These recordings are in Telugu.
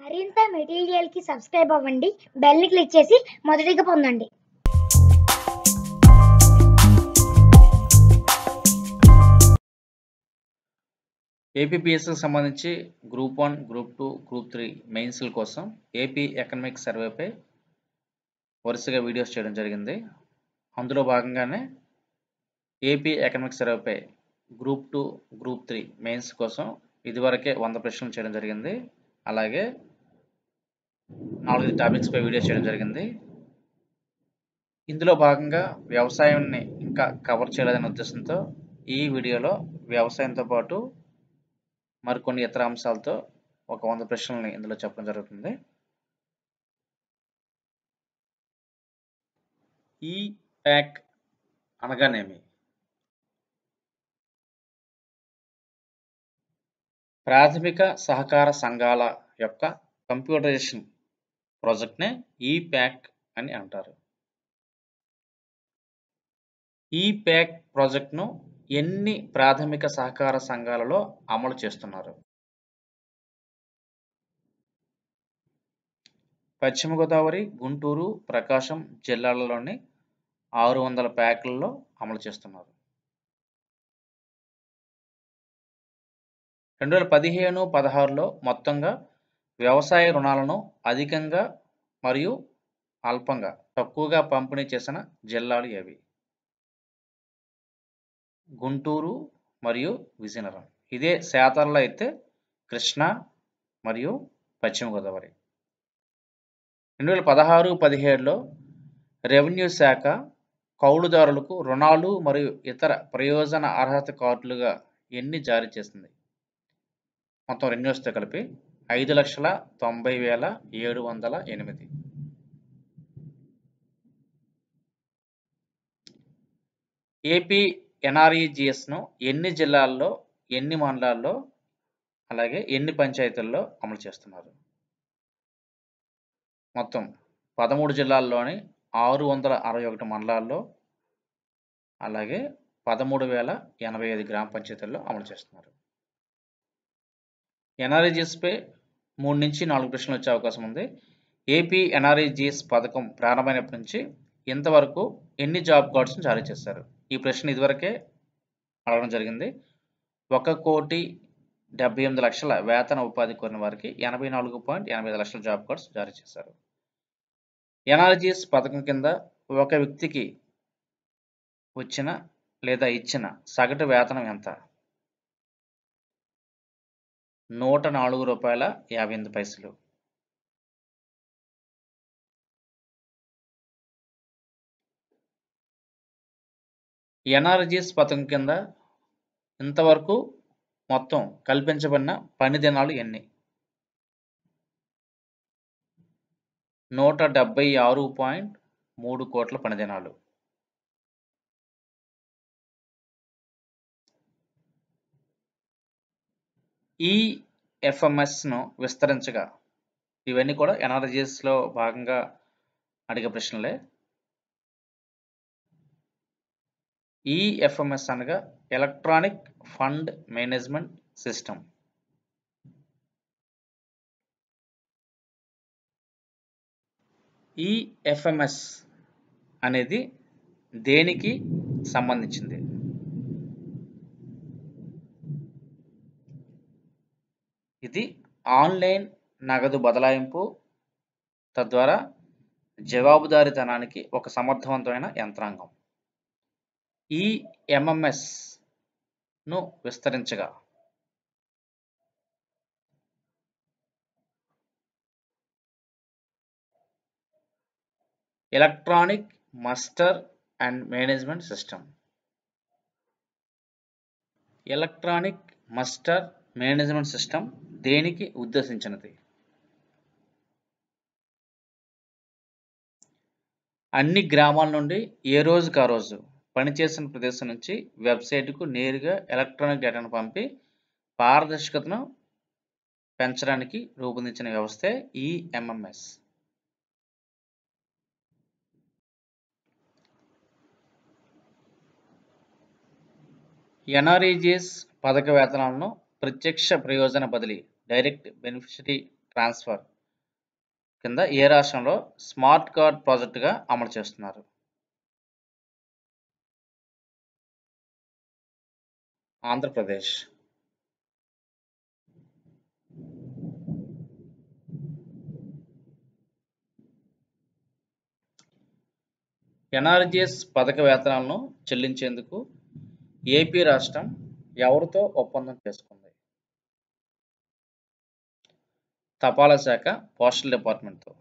మరింత మెటీరియల్కి సబ్స్క్రైబ్ అవ్వండి, బెల్ని క్లిక్ చేసి మొదటిగా పొందండి. ఏపీపీఎస్కి సంబంధించి గ్రూప్ 1, గ్రూప్ 2, గ్రూప్ 3 మెయిన్స్ల కోసం ఏపీ ఎకనామిక్ సర్వేపై వరుసగా వీడియోస్ చేయడం జరిగింది. అందులో భాగంగానే ఏపీ ఎకనామిక్ సర్వేపై గ్రూప్ 2, గ్రూప్ 3 మెయిన్స్ కోసం ఇదివరకే 100 ప్రశ్నలు చేయడం జరిగింది. అలాగే 4 టాపిక్స్పై వీడియోస్ చేయడం జరిగింది. ఇందులో భాగంగా వ్యవసాయాన్ని ఇంకా కవర్ చేయాలనే ఉద్దేశంతో ఈ వీడియోలో వ్యవసాయంతో పాటు మరికొన్ని ఇతర అంశాలతో ఒక 100 ప్రశ్నల్ని ఇందులో చెప్పడం జరుగుతుంది. ఈ ప్యాక్ అనగానేమి? ప్రాథమిక సహకార సంఘాల యొక్క కంప్యూటరైజేషన్ ప్రాజెక్ట్నే ఈ ప్యాక్ అని అంటారు. ఈ ప్యాక్ ప్రాజెక్ట్ను ఎన్ని ప్రాథమిక సహకార సంఘాలలో అమలు చేస్తున్నారు? పశ్చిమ గోదావరి, గుంటూరు, ప్రకాశం జిల్లాలలోని 600 ప్యాక్లలో అమలు చేస్తున్నారు. 2015-16లో మొత్తంగా వ్యవసాయ రుణాలను అధికంగా మరియు అల్పంగా తక్కువగా పంపిణీ చేసిన జిల్లాలు ఏవి? గుంటూరు మరియు విజయనగరం. ఇదే శాతాల్లో అయితే కృష్ణా మరియు పశ్చిమ గోదావరి. 2016-17లో రెవెన్యూ శాఖ కౌలుదారులకు రుణాలు మరియు ఇతర ప్రయోజన అర్హత కార్డులుగా ఎన్ని జారీ చేసింది? మొత్తం రెన్యూస్తో కలిపి 5,90,708. ఏపీ ఎన్ఆర్ఈజీఎస్ను ఎన్ని జిల్లాల్లో, ఎన్ని మండలాల్లో, అలాగే ఎన్ని పంచాయతీల్లో అమలు చేస్తున్నారు? మొత్తం 13 జిల్లాల్లోని 661 మండలాల్లో, అలాగే 13,085 గ్రామ పంచాయతీల్లో అమలు చేస్తున్నారు. ఎన్ఆర్ఈజీఎస్పై 3 నుంచి 4 ప్రశ్నలు వచ్చే అవకాశం ఉంది. ఏపీ ఎన్ఆర్ఈజీఎస్ పథకం ప్రారంభమైనప్పటి నుంచి ఇంతవరకు ఎన్ని జాబ్ కార్డ్స్ని జారీ చేశారు? ఈ ప్రశ్న ఇదివరకే అడగడం జరిగింది. 1,78,00,000 వేతన ఉపాధి కోరిన వారికి 84.85 లక్షల జాబ్ కార్డ్స్ జారీ చేశారు. ఎన్ఆర్ఈజీఎస్ పథకం కింద ఒక వ్యక్తికి వచ్చిన లేదా ఇచ్చిన సగటు వేతనం ఎంత? ₹104.58. ఎన్ఆర్ఈజీఎస్ పథకం కింద ఇంతవరకు మొత్తం కల్పించబడిన పని దినాలు ఎన్ని? 176.3 కోట్ల పని దినాలు. ఈఎఫ్ఎంఎస్ను విస్తరించగా, ఇవన్నీ కూడా ఎన్ఆర్ఈజీఎస్లో భాగంగా అడిగే ప్రశ్నలే. ఈఎఫ్ఎంఎస్ అనగా ఎలక్ట్రానిక్ ఫండ్ మేనేజ్మెంట్ సిస్టమ్. ఈఎఫ్ఎంఎస్ అనేది దేనికి సంబంధించింది? ఇది ఆన్లైన్ నగదు బదలాయింపు, తద్వారా జవాబుదారీతనానికి ఒక సమర్థవంతమైన యంత్రాంగం. ఈఎంఎంఎస్ను విస్తరించగా electronic muster and management system. Electronic muster management system దేనికి ఉద్దేశించినది? అన్ని గ్రామాల నుండి ఏ రోజుకు ఆ రోజు పనిచేసిన ప్రదేశం నుంచి వెబ్సైట్కు నేరుగా ఎలక్ట్రానిక్ డేటాను పంపి పారదర్శకతను పెంచడానికి రూపొందించిన వ్యవస్థే ఈఎంఎంఎస్. ఎన్ఆర్ఈజీఎస్ పథక వేతనాలను ప్రత్యక్ష ప్రయోజన బదిలీ, డైరెక్ట్ బెనిఫిషరీ ట్రాన్స్ఫర్ కింద ఏ రాష్ట్రంలో స్మార్ట్ కార్డ్ ప్రాజెక్టుగా అమలు చేస్తున్నారు? ఆంధ్రప్రదేశ్. ఎన్ఆర్జీఎస్ పథక వేతనాలను చెల్లించేందుకు ఏపీ రాష్ట్రం ఎవరితో ఒప్పందం చేసుకుంది? తపాలా శాఖ, పోస్టల్ డిపార్ట్మెంట్తో.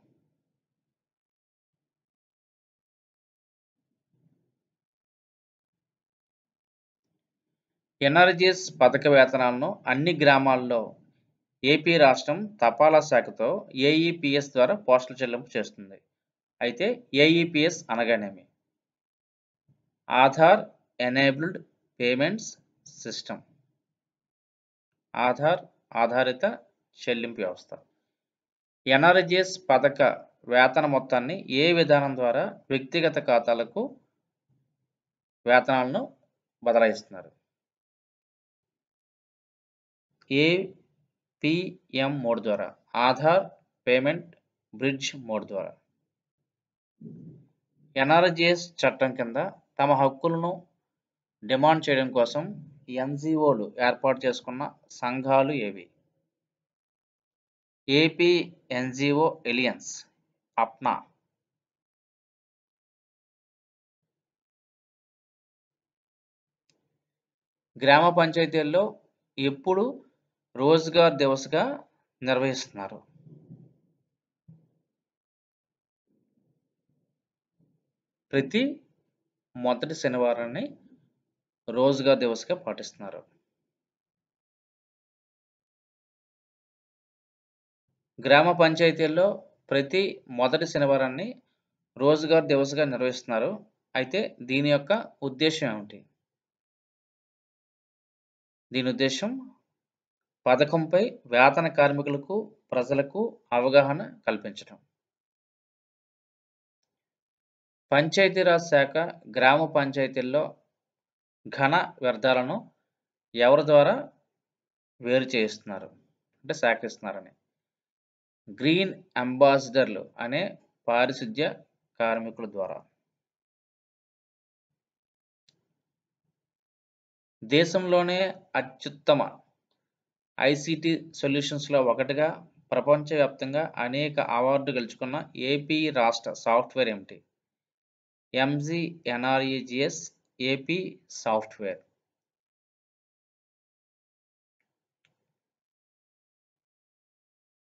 ఎన్ఆర్జీఎస్ పథక వేతనాలను అన్ని గ్రామాల్లో ఏపీ రాష్ట్రం తపాలా శాఖతో ఏఈపీఎస్ ద్వారా పోస్టల్ చెల్లింపు చేస్తుంది. అయితే ఏఈపీఎస్ అనగానేమి? Aadhaar enabled payments system. ఆధారిత చెల్లింపు వ్యవస్థ. ఎన్ఆర్జీఎస్ పథక వేతన మొత్తాన్ని ఏ విధానం ద్వారా వ్యక్తిగత ఖాతాలకు వేతనాలను బదలాయిస్తున్నారు? ఏపీఎం మోడ్ ద్వారా. ఆధార్ పేమెంట్ బ్రిడ్జ్ మోడ్ ద్వారా. ఎన్ఆర్జీఎస్ చట్టం కింద తమ హక్కులను డిమాండ్ చేయడం కోసం ఎన్జీఓలు ఏర్పాటు చేసుకున్న సంఘాలు ఏవి? ఏపీ ఎన్జీఓ ఎలియన్స్, అప్నా. గ్రామ పంచాయతీల్లో ఎప్పుడు రోజ్గార్ దివస్గా నిర్వహిస్తున్నారు? ప్రతి మొదటి శనివారాన్ని రోజ్గార్ దివస్గా పాటిస్తున్నారు. గ్రామ పంచాయతీల్లో ప్రతి మొదటి శనివారాన్ని రోజ్గార్ దివస్గా నిర్వహిస్తున్నారు. అయితే దీని యొక్క ఉద్దేశం ఏమిటి? దీని ఉద్దేశం పథకంపై వేతన కార్మికులకు, ప్రజలకు అవగాహన కల్పించడం. పంచాయతీరాజ్ శాఖ గ్రామ పంచాయతీల్లో ఘన వ్యర్థాలను ఎవరి ద్వారా వేరు చేయిస్తున్నారు అంటే సేకరిస్తున్నారని? గ్రీన్ అంబాసిడర్లు అనే పారిశుద్ధ్య కార్మికుల ద్వారా. దేశంలోనే అత్యుత్తమ ఐసిటి సొల్యూషన్స్లో ఒకటిగా ప్రపంచవ్యాప్తంగా అనేక అవార్డు గెలుచుకున్న ఏపీ రాష్ట్ర సాఫ్ట్వేర్ ఏమిటి? MGNREGS AP software.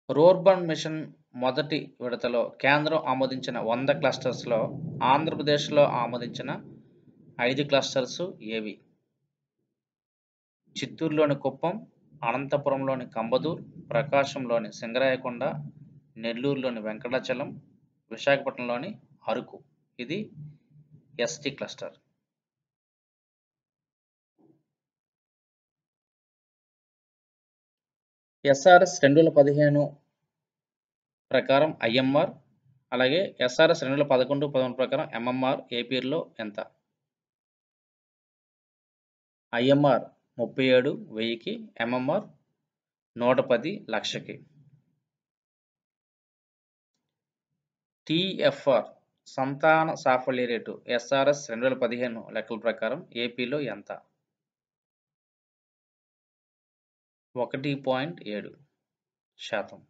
Rurban machine మొదటి విడతలో కేంద్రం ఆమోదించిన 100 క్లస్టర్స్లో ఆంధ్రప్రదేశ్లో ఆమోదించిన 5 క్లస్టర్స్ ఏవి? చిత్తూరులోని కుప్పం, అనంతపురంలోని కంబదూర్, ప్రకాశంలోని సింగరాయకొండ, నెల్లూరులోని వెంకటాచలం, విశాఖపట్నంలోని అరకు. ఇది ఎస్టీ క్లస్టర్. ఎస్ఆర్ఎస్ 2015 ప్రకారం ఐఎంఆర్, అలాగే ఎస్ఆర్ఎస్ 2011-13 ప్రకారం ఎంఎంఆర్ ఏపీలో ఎంత? ఐఎంఆర్ 37,000కి, ఎంఎంఆర్ 110,00,000కి. టిఎఫ్ఆర్ సంతాన సాఫల్య రేటు ఎస్ఆర్ఎస్ 2015 లెక్కల ప్రకారం ఏపీలో ఎంత? 1.7%.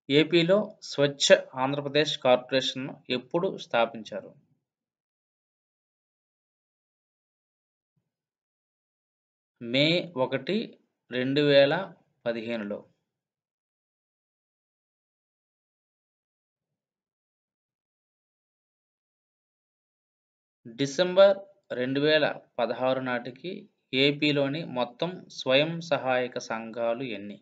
ఏపీలో స్వచ్ఛ ఆంధ్రప్రదేశ్ కార్పొరేషన్ ఎప్పుడు స్థాపించారు? మే 1, 2015లో. డిసెంబర్ 2016 నాటికి ఏపీలోని మొత్తం స్వయం సహాయక సంఘాలు ఎన్ని?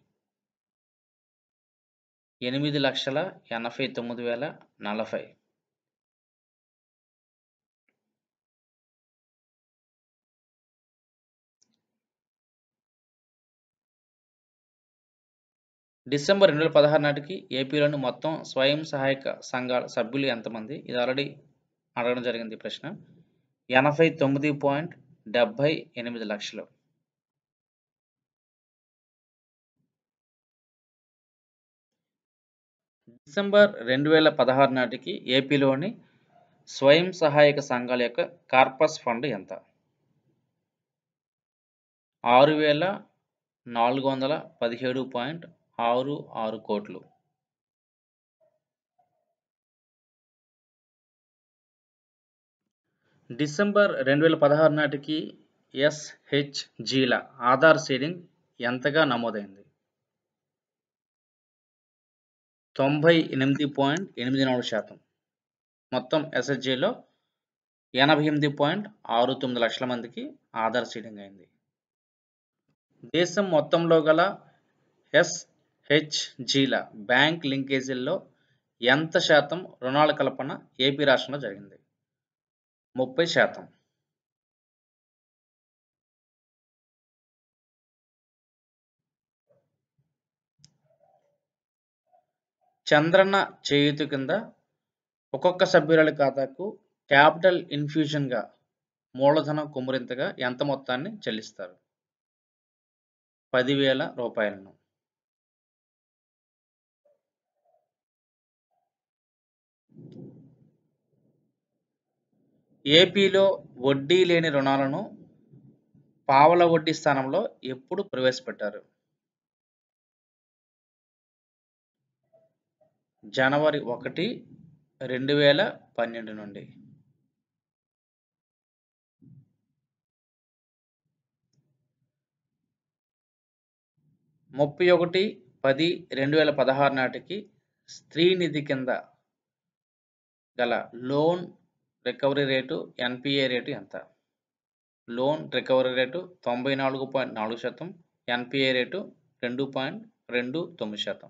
8,89,040. డిసెంబర్ 2016 నాటికి ఏపీలోని మొత్తం స్వయం సహాయక సంఘాల సభ్యులు ఎంతమంది? ఇది ఆల్రెడీ అడగడం జరిగింది ప్రశ్న. 89.78 లక్షలు. డిసెంబర్ 2016 నాటికి ఏపీలోని స్వయం సహాయక సంఘాల యొక్క కార్పస్ ఫండ్ ఎంత? 6,417.66 కోట్లు. డిసెంబర్ 2016 నాటికి ఎస్హెచ్జీల ఆధార్ సీడింగ్ ఎంతగా నమోదైంది? 98.84%. మొత్తం ఎస్హెచ్జీలో 88.69 లక్షల మందికి ఆధార్ సీడింగ్ అయింది. దేశం మొత్తంలో గల ఎస్హెచ్జీల బ్యాంక్ లింకేజీల్లో ఎంత శాతం రుణాల కల్పన ఏపీ రాష్ట్రంలో జరిగింది? 30%. చంద్రన్న చేయూత కింద ఒక్కొక్క సభ్యురాలి ఖాతాకు క్యాపిటల్ ఇన్ఫ్యూజన్గా మూలధనం కుమ్మరింతగా ఎంత మొత్తాన్ని చెల్లిస్తారు? 10,000 రూపాయలను. ఏపీలో వడ్డీ లేని రుణాలను పావలా వడ్డీ స్థానంలో ఎప్పుడు ప్రవేశపెట్టారు? జనవరి 1, 2012 నుండి. ముప్పై 31/10/2016 నాటికి స్త్రీ నిధి కింద గల loan recovery rate NPA rate ఎంత? Loan recovery rate 94.4%, NPA rate 2.29%.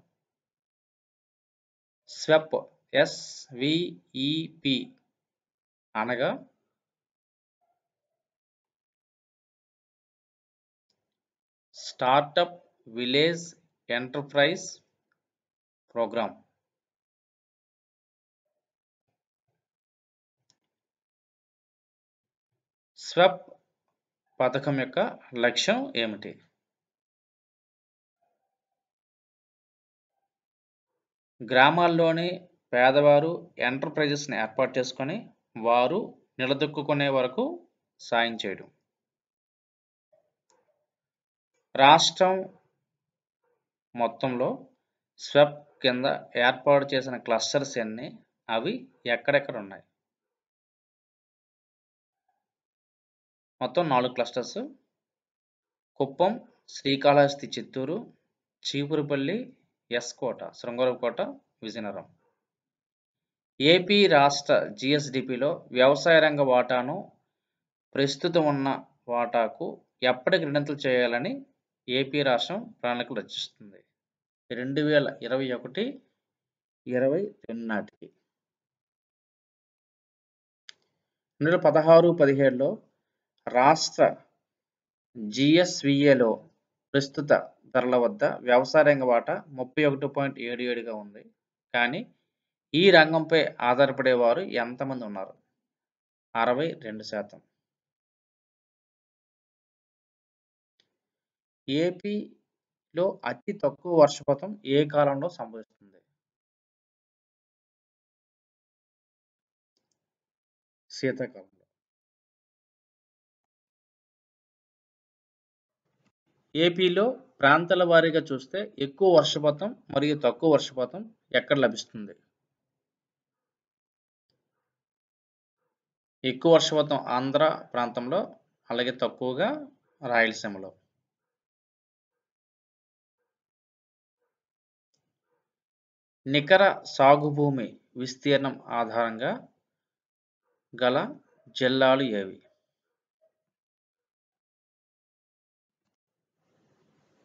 SVEP SVEP అనగా startup village enterprise programme. SVEP పథకం యొక్క లక్ష్యం ఏమిటి? గ్రామాల్లోని పేదవారు ఎంటర్ప్రైజెస్ని ఏర్పాటు చేసుకొని వారు నిలదొక్కునే వరకు సాయం చేయడం. రాష్ట్రం మొత్తంలో స్వెప్ కింద ఏర్పాటు చేసిన క్లస్టర్స్ ఎన్ని? అవి ఎక్కడెక్కడ ఉన్నాయి? మొత్తం 4 క్లస్టర్స్. కుప్పం, శ్రీకాళహస్తి, చిత్తూరు, చీపురుపల్లి, ఎస్కోట, శృంగవరపుకోట, విజయనగరం. ఏపీ రాష్ట్ర జిఎస్డిపిలో వ్యవసాయ రంగ వాటాను ప్రస్తుతం ఉన్న వాటాకు ఎప్పటికి రెండింతలు చేయాలని ఏపీ రాష్ట్రం ప్రణాళికలు రచిస్తుంది? 2021-22 నాటికి. 2016-17లో రాష్ట్ర జిఎస్విఏలో ప్రస్తుత ధరల వద్ద వ్యవసాయ రంగ వాటా 31.77గా ఉంది. కానీ ఈ రంగంపై ఆధారపడేవారు ఎంతమంది ఉన్నారు? 62%. ఏపీలో అతి తక్కువ వర్షపాతం ఏ కాలంలో సంభవిస్తుంది? శీతాకాలంలో. ఏపీలో ప్రాంతాల వారీగా చూస్తే ఎక్కువ వర్షపాతం మరియు తక్కువ వర్షపాతం ఎక్కడ లభిస్తుంది? ఎక్కువ వర్షపాతం ఆంధ్ర ప్రాంతంలో, అలాగే తక్కువగా రాయలసీమలో. నికర సాగు భూమి విస్తీర్ణం ఆధారంగా గల జిల్లాలు ఏవి?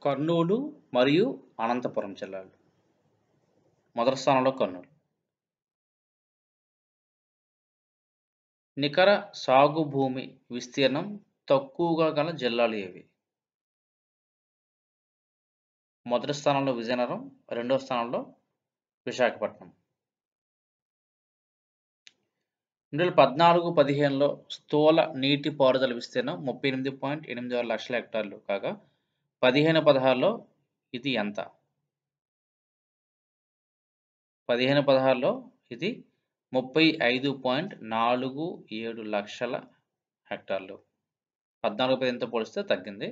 కర్నూలు మరియు అనంతపురం జిల్లాలు. మొదటి స్థానంలో కర్నూలు. నికర సాగు భూమి విస్తీర్ణం తక్కువగా గల జిల్లాలు ఏవి? మొదటి స్థానంలో విజయనగరం, రెండవ స్థానంలో విశాఖపట్నం. 2014-15లో స్థూల నీటి పారుదల విస్తీర్ణం 38.86 లక్షల హెక్టార్లు కాగా 15-16లో ఇది ఎంత? 15-16లో ఇది 35.47 లక్షల హెక్టార్లు. 14-15తో పోలిస్తే తగ్గింది.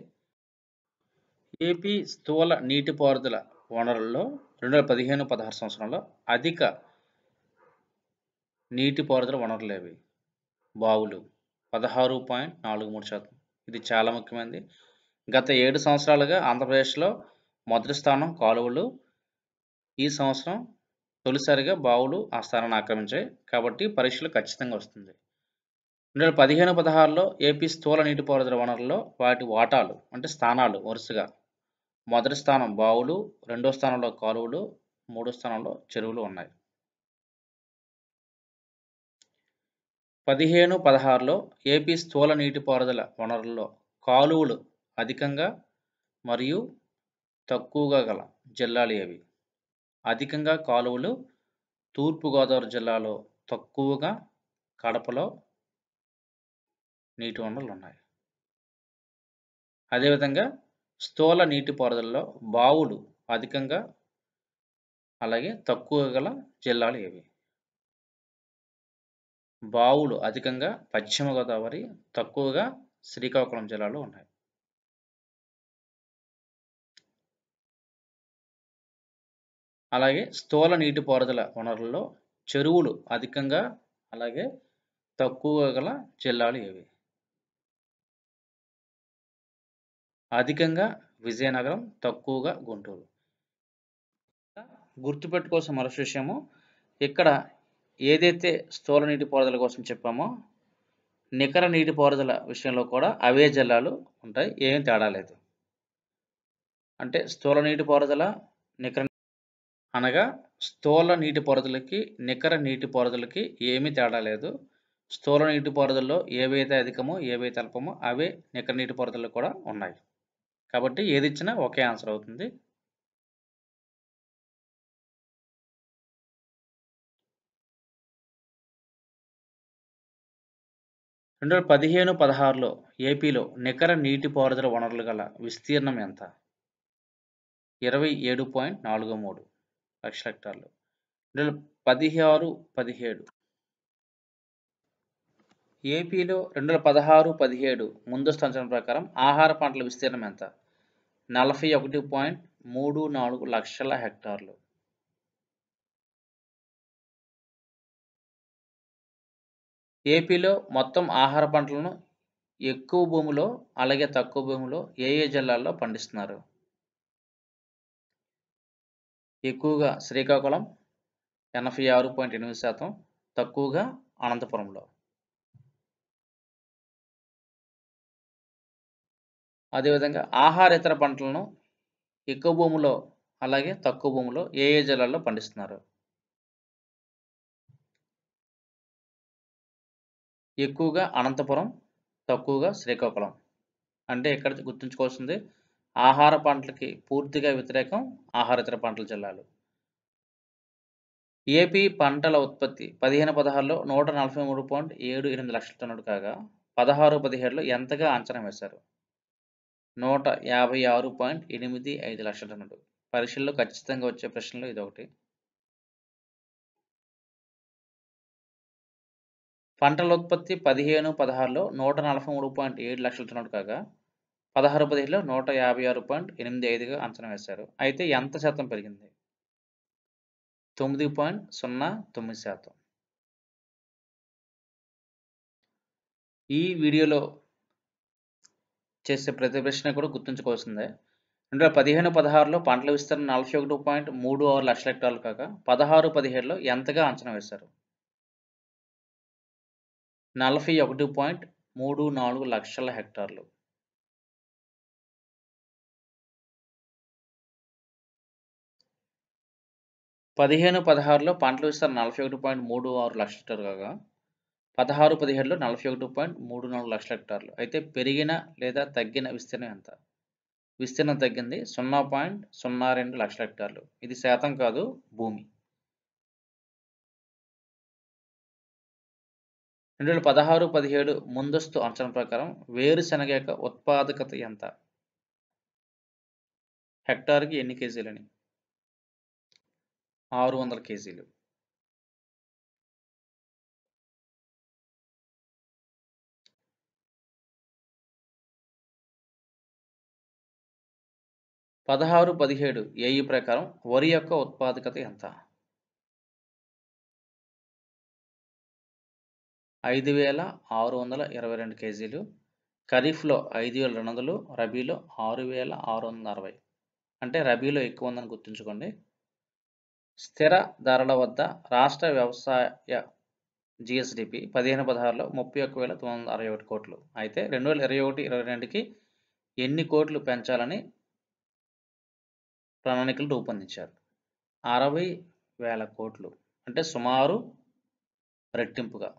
ఏపీ స్థూల నీటిపారుదల వనరుల్లో 2015-16 సంవత్సరంలో అధిక నీటిపారుదల వనరులేవి? బావులు 16.43%. ఇది చాలా ముఖ్యమైనది. గత 7 సంవత్సరాలుగా ఆంధ్రప్రదేశ్లో మొదటి స్థానం కాలువలు. ఈ సంవత్సరం తొలిసారిగా బావులు ఆ స్థానాన్ని ఆక్రమించాయి. కాబట్టి పరీక్షలు ఖచ్చితంగా వస్తుంది. 2015-16లో ఏపీ స్థూల నీటిపారుదల వనరుల్లో వాటి వాటాలు అంటే స్థానాలు వరుసగా మొదటి స్థానం బావులు, రెండో స్థానంలో కాలువలు, మూడో స్థానంలో చెరువులు ఉన్నాయి. 15-16లో ఏపీ స్థూల నీటిపారుదల వనరుల్లో కాలువలు అధికంగా మరియు తక్కువగా గల జిల్లాలు ఏవి? అధికంగా కాలువలు తూర్పుగోదావరి జిల్లాలో, తక్కువగా కడపలో నీటి వనరులు ఉన్నాయి. అదేవిధంగా స్థూల నీటిపారుదలలో బావులు అధికంగా అలాగే తక్కువగా గల జిల్లాలు ఏవి? బావులు అధికంగా పశ్చిమ గోదావరి, తక్కువగా శ్రీకాకుళం జిల్లాలో ఉన్నాయి. అలాగే స్థూల నీటిపారుదల వనరుల్లో చెరువులు అధికంగా అలాగే తక్కువగా గల జిల్లాలు ఏవి? అధికంగా విజయనగరం, తక్కువగా గుంటూరు. గుర్తుపెట్టుకోవాల్సిన మరొక విషయము, ఇక్కడ ఏదైతే స్థూల నీటిపారుదల కోసం చెప్పామో నికర నీటిపారుదల విషయంలో కూడా అవే జిల్లాలు ఉంటాయి. ఏం తేడా లేదు. అంటే స్థూల నీటిపారుదల నికర అనగా స్థూల నీటిపారుదలకి నికర నీటిపారుదలకి ఏమీ తేడా లేదు. స్థూల నీటిపారుదలలో ఏవైతే అధికమో ఏవైతే అల్పమో అవే నికర నీటిపారుదలలో కూడా ఉన్నాయి. కాబట్టి ఏది ఇచ్చినా ఒకే ఆన్సర్ అవుతుంది. రెండు 2015-16లో ఏపీలో నికర నీటిపారుదల వనరులు గల విస్తీర్ణం ఎంత? 27.43 లక్షల హెక్టార్లు. 2016-17 ఏపీలో 2016-17 ముందస్తు అంచనా ప్రకారం ఆహార పంటల విస్తీర్ణం ఎంత? 41.34 లక్షల హెక్టార్లు. ఏపీలో మొత్తం ఆహార పంటలను ఎక్కువ భూమిలో అలాగే తక్కువ భూమిలో ఏ జిల్లాల్లో పండిస్తున్నారు? ఎక్కువగా శ్రీకాకుళం 86.8%, తక్కువగా అనంతపురంలో. అదేవిధంగా ఆహారేతర పంటలను ఎక్కువ భూమిలో అలాగే తక్కువ భూమిలో ఏ జిల్లాల్లో పండిస్తున్నారు? ఎక్కువగా అనంతపురం, తక్కువగా శ్రీకాకుళం. అంటే ఇక్కడ గుర్తుంచుకోవాల్సింది ఆహార పంటలకి పూర్తిగా వ్యతిరేకం ఆహారేతర పంటల జిల్లాలు. ఏపీ పంటల ఉత్పత్తి 15-16లో 143.78 లక్షల టన్నులు కాగా 16-17లో ఎంతగా అంచనా వేశారు? 156.85 లక్షల టన్నులు. పరీక్షల్లో ఖచ్చితంగా వచ్చే ప్రశ్నలు ఇదొకటి. పంటల ఉత్పత్తి 15-16లో 143.7 లక్షల టన్నులు కాగా 16-17లో 156.85గా అంచనా వేశారు. అయితే ఎంత శాతం పెరిగింది? 9.09%. ఈ వీడియోలో చేసే ప్రతి ప్రశ్న కూడా గుర్తుంచుకోవాల్సిందే. 2015-16లో పంటల విస్తరణ 41.36 లక్షల హెక్టార్లు కాగా 16-17లో ఎంతగా అంచనా వేశారు? 41.34 లక్షల హెక్టార్లు. పదిహేను 16లో పంటల విస్తరణ 41.36 లక్షల హెక్టార్లు కాగా 16-17లో 41.34 లక్షల హెక్టార్లు. అయితే పెరిగిన లేదా తగ్గిన విస్తీర్ణం ఎంత? విస్తీర్ణం తగ్గింది 0.02 లక్షల హెక్టార్లు. ఇది శాతం కాదు, భూమి. 2016-17 ముందస్తు అంచనా ప్రకారం వేరుశెనగ యొక్క ఉత్పాదకత ఎంత? హెక్టార్కి ఎన్ని కేజీలని? 600 కేజీలు. పదహారు 17 ఏఈ ప్రకారం వరి యొక్క ఉత్పాదకత ఎంత? 5,622 కేజీలు. ఖరీఫ్లో 5,200, రబీలో 6,660. అంటే రబీలో ఎక్కువ ఉందని గుర్తుంచుకోండి. స్థిర ధరల వద్ద రాష్ట్ర వ్యవసాయ జిఎస్డిపి 15-16లో 31,961 కోట్లు. అయితే 2021-22కి ఎన్ని కోట్లు పెంచాలని ప్రణాళికలు రూపొందించారు? 60,000 కోట్లు. అంటే సుమారు రెట్టింపుగా.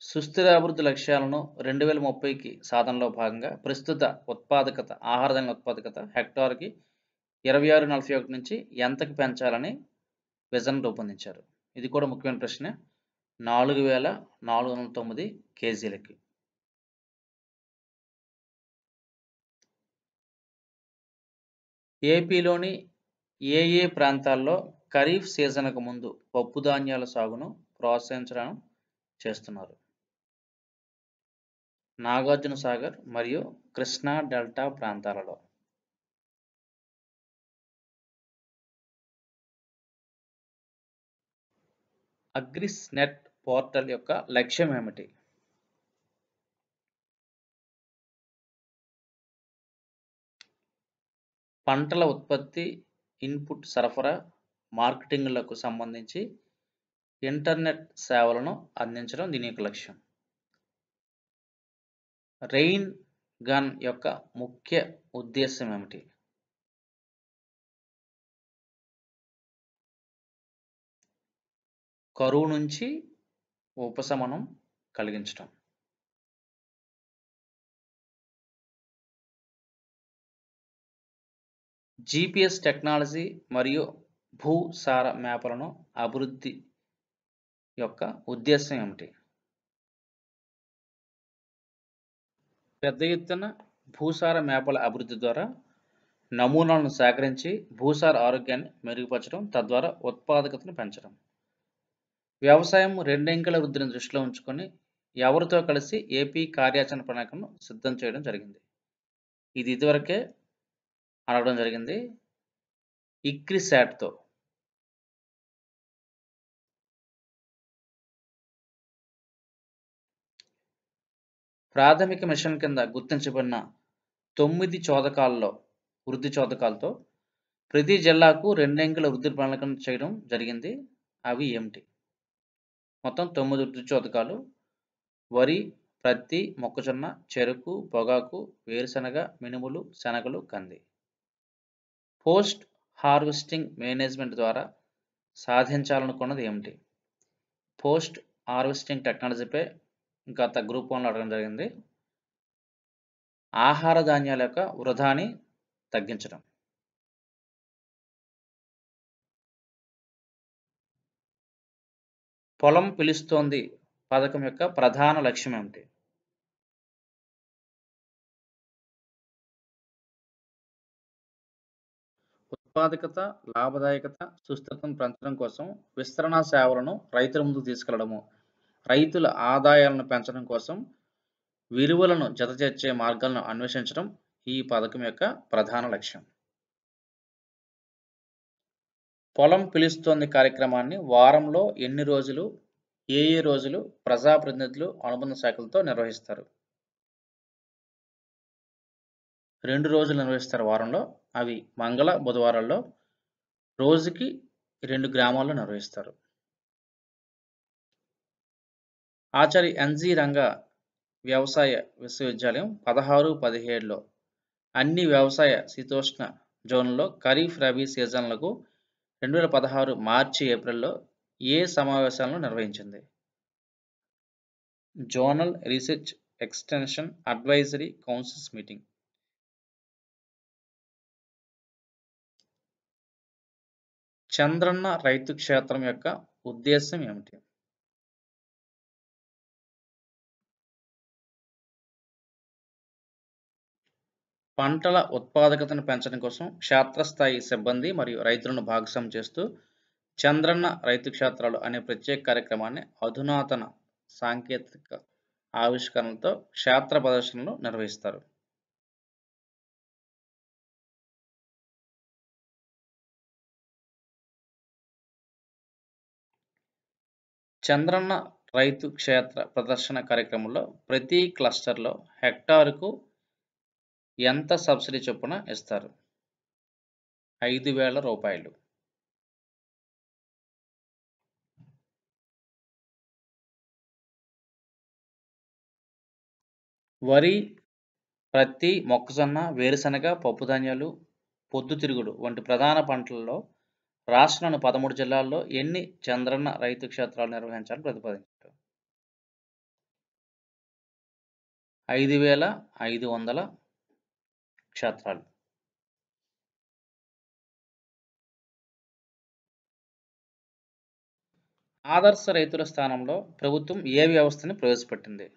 సుస్థిర అభివృద్ధి లక్ష్యాలను 2030కి సాధనలో భాగంగా ప్రస్తుత ఉత్పాదకత, ఆహార ధాన్యాల ఉత్పాదకత హెక్టార్కి 2641 నుంచి ఎంతకి పెంచాలని విజన్ రూపొందించారు? ఇది కూడా ముఖ్యమైన ప్రశ్న. 4,409 కేజీలకి. ఏపీలోని ఏ ఏ ప్రాంతాల్లో ఖరీఫ్ సీజన్కు ముందు పప్పు ధాన్యాల సాగును ప్రోత్సహించడం చేస్తున్నారు? నాగార్జున సాగర్ మరియు కృష్ణా డెల్టా ప్రాంతాలలో. అగ్రిస్ నెట్ పోర్టల్ యొక్క లక్ష్యం ఏమిటి? పంటల ఉత్పత్తి, ఇన్పుట్ సరఫరా, మార్కెటింగ్లకు సంబంధించి ఇంటర్నెట్ సేవలను అందించడం దీని యొక్క లక్ష్యం. రెయిన్ గన్ యొక్క ముఖ్య ఉద్దేశం ఏమిటి? కరువు నుంచి ఉపశమనం కలిగించడం. జిపిఎస్ టెక్నాలజీ మరియు భూసార మ్యాప్లను అభివృద్ధి యొక్క ఉద్దేశం ఏమిటి? పెద్ద ఎత్తున భూసార మ్యాప్ల అభివృద్ధి ద్వారా నమూనాలను సేకరించి భూసార ఆరోగ్యాన్ని మెరుగుపరచడం, తద్వారా ఉత్పాదకతను పెంచడం. వ్యవసాయం రెండంకెల వృద్ధిని దృష్టిలో ఉంచుకొని ఎవరితో కలిసి ఏపీ కార్యాచరణ ప్రణాళికను సిద్ధం చేయడం జరిగింది? ఇది ఇదివరకే అడగడం జరిగింది. ఇక్రిసాట్తో. ప్రాథమిక మిషన్ కింద గుర్తించబడిన 9 చోదకాల్లో వృద్ధి చోదకాలతో ప్రతి జిల్లాకు రెండంకెల వృద్ధి ప్రణాళికను చేయడం జరిగింది. అవి ఏమిటి? మొత్తం 9 వృద్ధి చోదకాలు: వరి, ప్రత్తి, మొక్కజొన్న, చెరుకు, పొగాకు, వేరుశనగ, మినుములు, శనగలు, కంది. పోస్ట్ హార్వెస్టింగ్ మేనేజ్మెంట్ ద్వారా సాధించాలనుకున్నది ఏమిటి? పోస్ట్ హార్వెస్టింగ్ టెక్నాలజీపై గత గ్రూప్ 1లో అడగడం జరిగింది. ఆహార ధాన్యాల యొక్క వృధాని తగ్గించడం. పొలం పిలుస్తోంది పథకం యొక్క ప్రధాన లక్ష్యం ఏమిటి? ఉత్పాదకత, లాభదాయకత, సుస్థిరతను పెంచడం కోసం విస్తరణ సేవలను రైతుల ముందుకు తీసుకెళ్లడము, రైతుల ఆదాయాలను పెంచడం కోసం విలువలను జతచేర్చే మార్గాలను అన్వేషించడం ఈ పథకం యొక్క ప్రధాన లక్ష్యం. పొలం పిలుస్తోంది కార్యక్రమాన్ని వారంలో ఎన్ని రోజులు, ఏ రోజులు ప్రజాప్రతినిధులు, అనుబంధ శాఖలతో నిర్వహిస్తారు? 2 రోజులు నిర్వహిస్తారు వారంలో. అవి మంగళ, బుధవారాల్లో. రోజుకి 2 గ్రామాల్లో నిర్వహిస్తారు. ఆచార్య ఎన్జి రంగా వ్యవసాయ విశ్వవిద్యాలయం 16-17లో అన్ని వ్యవసాయ శీతోష్ణ జోన్లలో ఖరీఫ్, రబీ సీజన్లకు 2016 మార్చి, ఏప్రిల్లో ఏ సమావేశాలను నిర్వహించింది? Zonal research extension advisory councils meeting. Chandranna రైతు క్షేత్రం యొక్క ఉద్దేశం ఏమిటి? పంటల ఉత్పాదకతను పెంచడం కోసం క్షేత్రస్థాయి సిబ్బంది మరియు రైతులను భాగస్వామ్యం చేస్తూ చంద్రన్న రైతు క్షేత్రాలు అనే ప్రత్యేక కార్యక్రమాన్ని అధునాతన సాంకేతిక ఆవిష్కరణలతో క్షేత్ర ప్రదర్శనలు నిర్వహిస్తారు. చంద్రన్న రైతు క్షేత్ర ప్రదర్శన కార్యక్రమంలో ప్రతి క్లస్టర్లో హెక్టారుకు ఎంత సబ్సిడీ చొప్పున ఇస్తారు? 5,000 రూపాయలు. వరి, ప్రత్తి, మొక్కజొన్న, వేరుశనగ, పప్పుధాన్యాలు, పొద్దుతిరుగుడు వంటి ప్రధాన పంటలలో రాష్ట్రంలోని 13 జిల్లాల్లో ఎన్ని చంద్రన్న రైతు క్షేత్రాలు నిర్వహించాలని ప్రతిపాదించారు? 5,500 క్షేత్రాలు. ఆదర్శ రైతుల స్థానంలో ప్రభుత్వం ఏ వ్యవస్థని ప్రవేశపెట్టింది?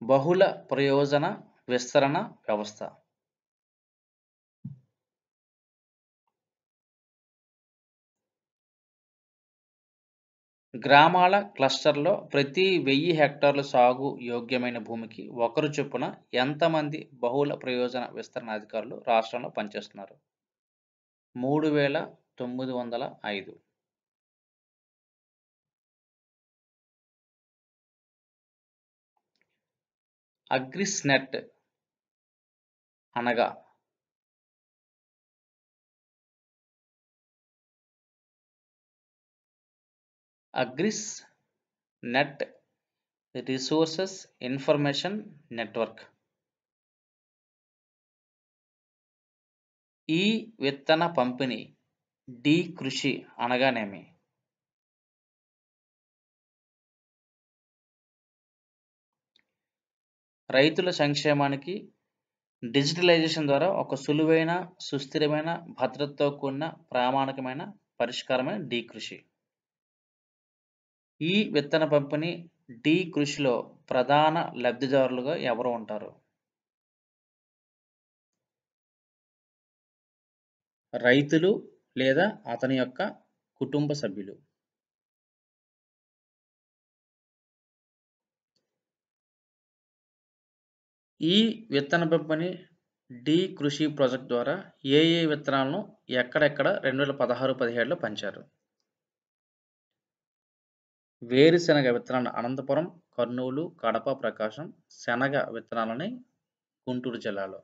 బహుళ ప్రయోజన విస్తరణ వ్యవస్థ. గ్రామాల క్లస్టర్లో ప్రతి 1000 హెక్టార్ల సాగు యోగ్యమైన భూమికి ఒకరు చొప్పున ఎంతమంది బహుళ ప్రయోజన విస్తరణ అధికారులు రాష్ట్రంలో పనిచేస్తున్నారు? 3,905. అగ్రిస్నెట్ అనగా అగ్రిస్నెట్ రిసోర్సెస్ ఇన్ఫర్మేషన్ నెట్వర్క్. ఈ విత్తన పంపిణీ డి కృషి అనగానేమి? రైతుల సంక్షేమానికి డిజిటలైజేషన్ ద్వారా ఒక సులువైన, సుస్థిరమైన, భద్రతతో కూడిన ప్రామాణికమైన పరిష్కారమే డి కృషి. ఈ విత్తన పంపిణీ డి కృషిలో ప్రధాన లబ్ధిదారులుగా ఎవరు ఉంటారు? రైతులు లేదా అతని యొక్క కుటుంబ సభ్యులు. ఈ విత్తన పంపిణీ డి కృషి ప్రాజెక్ట్ ద్వారా ఏ విత్తనాలను ఎక్కడెక్కడ 2016-17లో పంచారు? వేరుశెనగ విత్తనాలను అనంతపురం, కర్నూలు, కడప, ప్రకాశం, శనగ విత్తనాలని గుంటూరు జిల్లాలో.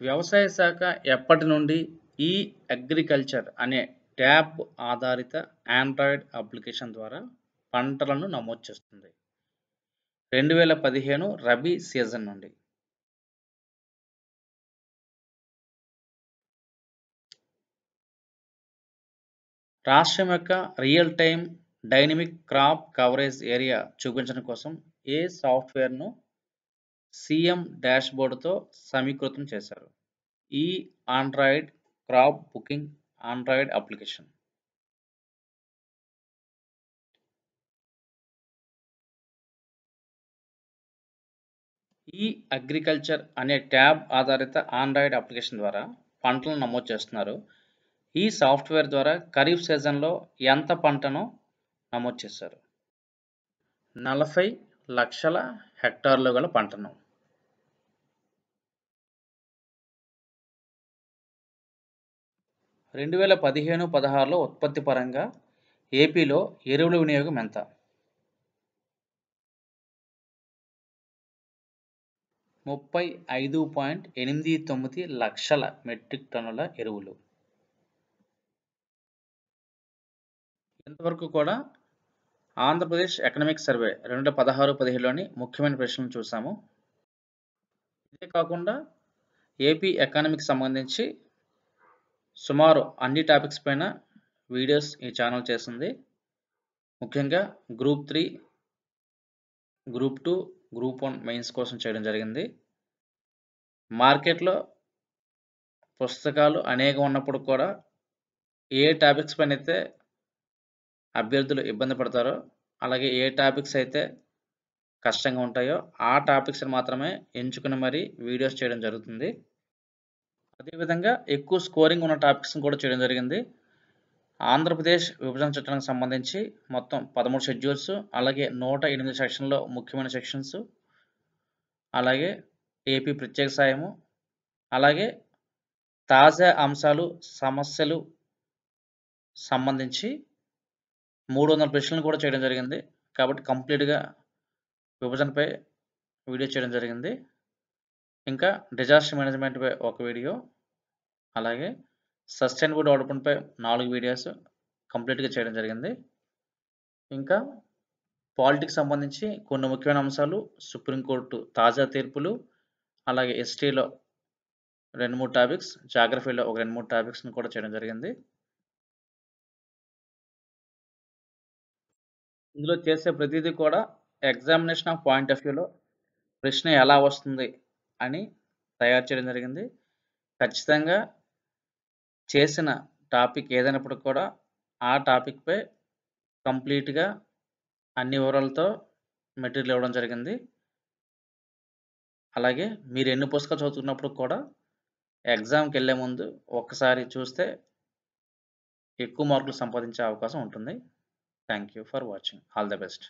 వ్యవసాయ శాఖ ఎప్పటి నుండి ఈ అగ్రికల్చర్ అనే ట్యాబ్ ఆధారిత ఆండ్రాయిడ్ అప్లికేషన్ ద్వారా పంటలను నమోదు చేస్తుంది? 2015 రబీ సీజన్ నుండి. రాష్ట్రం యొక్క real time dynamic crop coverage area చూపించడం కోసం ఏ సాఫ్ట్వేర్ను సీఎం డాష్బోర్డ్తో సమీకృతం చేశారు? ఈ Android crop booking Android application. ఈ అగ్రికల్చర్ అనే ట్యాబ్ ఆధారిత ఆండ్రాయిడ్ అప్లికేషన్ ద్వారా పంటలను నమోదు చేస్తున్నారు. ఈ సాఫ్ట్వేర్ ద్వారా ఖరీఫ్ సీజన్లో ఎంత పంటను నమోదు చేశారు? 40 లక్షల హెక్టార్లు గల పంటను. రెండు 2015-16లో ఉత్పత్తి పరంగా ఏపీలో ఎరువుల వినియోగం ఎంత? 35.89 లక్షల మెట్రిక్ టన్నుల ఎరువులు. ఇంతవరకు కూడా ఆంధ్రప్రదేశ్ ఎకనామిక్ సర్వే 2016-17లోని ముఖ్యమైన ప్రశ్నలు చూసాము. ఇదే కాకుండా ఏపీ ఎకానమీకి సంబంధించి సుమారు అన్ని టాపిక్స్ పైన వీడియోస్ ఈ ఛానల్ చేస్తుంది. ముఖ్యంగా గ్రూప్ 3, గ్రూప్ 2, గ్రూప్ 1 మెయిన్స్ కోసం చేయడం జరిగింది. మార్కెట్లో పుస్తకాలు అనేకం ఉన్నప్పుడు కూడా ఏ టాపిక్స్ పైన అయితే అభ్యర్థులు ఇబ్బంది పడతారో, అలాగే ఏ టాపిక్స్ అయితే కష్టంగా ఉంటాయో ఆ టాపిక్స్‌ని మాత్రమే ఎంచుకొని మరి వీడియోస్ చేయడం జరుగుతుంది. అదేవిధంగా ఎక్కువ స్కోరింగ్ ఉన్న టాపిక్స్‌ని కూడా చేయడం జరిగింది. ఆంధ్రప్రదేశ్ విభజన చట్టానికి సంబంధించి మొత్తం 13 షెడ్యూల్స్, అలాగే 108 సెక్షన్‌లో ముఖ్యమైన సెక్షన్స్, అలాగే ఏపీ ప్రత్యేక సాయము, అలాగే తాజా అంశాలు, సమస్యలు సంబంధించి 300 ప్రశ్నలు కూడా చేయడం జరిగింది. కాబట్టి కంప్లీట్‌గా విభజనపై వీడియో చేయడం జరిగింది. ఇంకా డిజాస్టర్ మేనేజ్మెంట్‌పై ఒక వీడియో, అలాగే సస్టైనబుల్ డెవలప్‌మెంట్‌పై 4 వీడియోస్ కంప్లీట్‌గా చేయడం జరిగింది. ఇంకా పాలిటిక్స్ సంబంధించి కొన్ని ముఖ్యమైన అంశాలు, సుప్రీంకోర్టు తాజా తీర్పులు, అలాగే హిస్టరీలో 2, 3 టాపిక్స్, జాగ్రఫీలో ఒక 2, 3 టాపిక్స్‌ని కూడా చేయడం జరిగింది. ఇందులో చేసే ప్రతీదీ కూడా ఎగ్జామినేషన్ ఆఫ్ పాయింట్ ఆఫ్ వ్యూలో ప్రశ్న ఎలా వస్తుంది అని తయారు చేయడం జరిగింది. ఖచ్చితంగా చేసిన టాపిక్ ఏదైనప్పటికి కూడా ఆ టాపిక్‌పై కంప్లీట్‌గా అన్ని వివరాలతో మెటీరియల్ ఇవ్వడం జరిగింది. అలాగే మీరు ఎన్ని పుస్తకాలు చదువుతున్నప్పుడు కూడా ఎగ్జామ్‌కెళ్ళే ముందు ఒక్కసారి చూస్తే ఎక్కువ మార్కులు సంపాదించే అవకాశం ఉంటుంది. Thank you for watching. All the best.